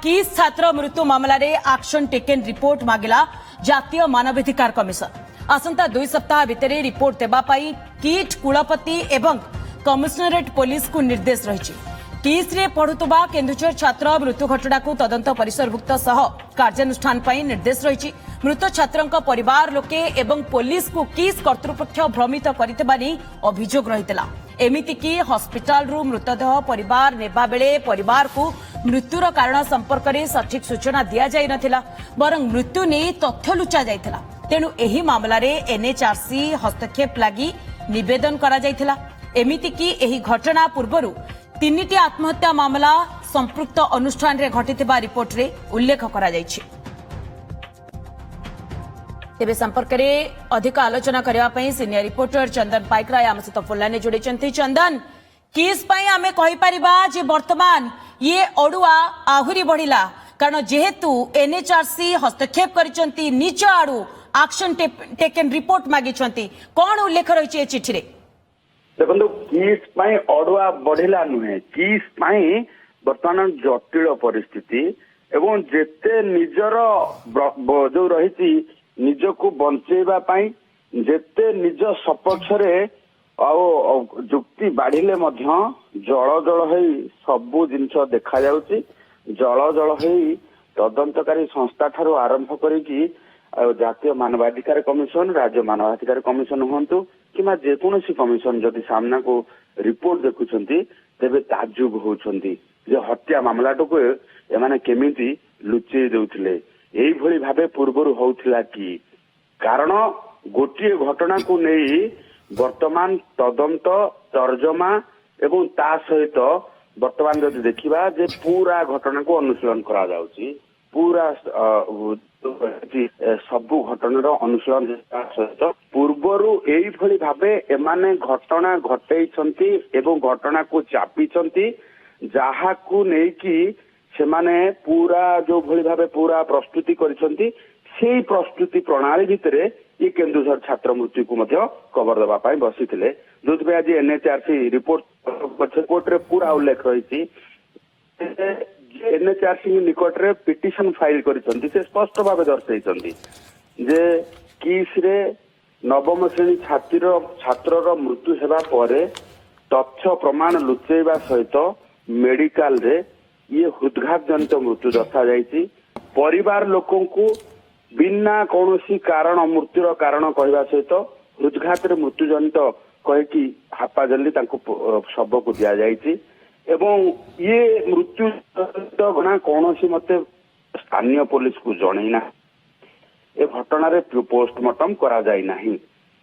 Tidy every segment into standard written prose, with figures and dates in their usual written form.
किस छात्र मृत्यु मामलें एक्शन टेकन रिपोर्ट मागिला जातीय मानवाधिकार कमिशन। आसंता 2 सप्ताह भितर रिपोर्ट देवाई किट कुलपति एवं कमिशनरेट पुलिस को निर्देश रही। किस रे पढ़ुवा केन्दुझर छात्र मृत्यु घटना को तदंत परिसरभुक्त सह कार्यानुष्ठान निर्देश रही। मृत छात्र परिवार लोके एवं पुलिस को किस कर्तृपक्ष भ्रमित करने अभियोग रही। एमितिकी हॉस्पिटल रु मृतदेह परिवार नेबा बेले परिवार को मृत्युर कारण संपर्क में सठिक सूचना दि जाई नथिला, बरं मृत्यु ने तथ्य लुचा जाइथिला। तेणु एही मामलारे एनएचआरसी हस्तक्षेप लागि निवेदन करा जाइथिला। एमितिकी एही घटना पूर्वरु 3टी आत्महत्या मामला संपृक्त अनुष्ठान रे घटिथिबा रिपोर्ट रे उल्लेख करा जाइछि। तेबे संपर्क में अधिक आलोचना करने सीनियर रिपोर्टर चंदन पाइकराय आम सहित फोनलाइन जोड़ी। चंदन, किस आमे कहि परिबा जे वर्तमान ये अड़ुआ आहुरी बढ़िला, कारण जेहेतु एनएचआरसी हस्तक्षेप करिसंती निज आड़ू एक्शन टेकन रिपोर्ट मागिसंती, कौन उल्लेख रही चिठी रे? देखो किस अड़ुआ बढ़िला नुहे, किस वर्तमान जटिल परिस्थिति एवं जेते निजर जो रही निजको बंचेबा पाई जेते निज सपक्ष जुक्ति बाढ़िले मध्य जल जल होई सबु जिनस देखा जाउची। जल जल होई तदंतकारी संस्था ठारू आरंभ करिकी जातीय मानवाधिकार कमिशन, राज्य मानवाधिकार कमिशन हुंतु किमा जेकोसी कमिशन जदि सामना को रिपोर्ट देखुछंती तेबे ताज्जुब होउछंती जे हत्या मामलाटो को एमाने केमिति लुचेई देउथिले। एई भली भाबे पूर्वरु होउथिला कि कारण गोटे घटना को नहीं वर्तमान तदंत तर्जमा एवं ता सहित वर्तमान जदि देखिबा जे पूरा घटना को अनुशीलन करा जाउची, पूरा सबु घटनार अनुशीलन सहित पूर्वरु एई भली भाबे एमाने घटना घटैछंती एवं घटना को चापिछंती, जहा को नेकी सेमाने पूरा जो भली भाबे पूरा प्रस्तुति करिसंती। सेई प्रस्तुति प्रणाली भितर ये केन्दुझर छात्र मृत्यु को मध्य कवर देवा पाई बसिथिले, जोथबे आज एनएचआरसी रिपोर्ट रे पूरा उल्लेख रही। एनएचआरसी निकट रे पिटिशन फाइल करिसंती, से स्पष्ट भाव दर्शाइछंती जे किस रे नवम श्रेणी छात्रर मृत्यु हेबा परे तथ्य प्रमाण लुचेबा सहित मेडिकल रे ये हृदघात जनित मृत्यु दर्शा जाइछि। परिवार लोकों को बिना कौनसी कारण मृत्युर कारण कहवा सहित हृदघात मृत्यु जनित कहीकि हापा जल्दी शव को दि जाइछि एवं ये मृत्यु घटना कौनसी मते स्थानीय पुलिस को जनईना, ए घटना रे पोस्टमार्टम करा जाई नाही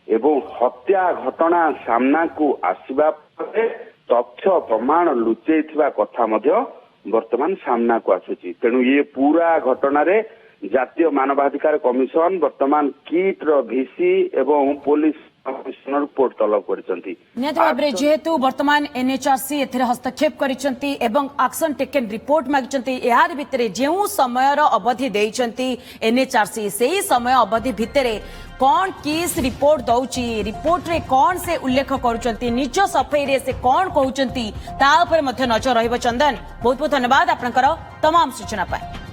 एवं हत्या घटना सामना को आसीबा परे तथ्य प्रमाण लुचेइथिबा कथा मध्य वर्तमान सामना को आसुची। तेणु ये पूरा घटना रे जातीय मानवाधिकार कमिशन वर्तमान किट रो भिसी एवं पुलिस कमिशनर रिपोर्ट तलब करिसंती। जेहेतु वर्तमान एनएचआरसी एथिरे हस्तक्षेप करिसंती एवं एक्शन टेकन रिपोर्ट मागिसंती, यार भितरे जेउ समय अवधि देइसंती एनएचआरसी सेही समय अवधि भितरे कौन किस रिपोर्ट दौची, रिपोर्ट रे कौन से उल्लेख करुचंती, निज सफाई रे से कौन कहउचंती ता ऊपर मध्य नजर रहिबो। चंदन, बहुत बहुत धन्यवाद आपनकर तमाम सूचना पाए।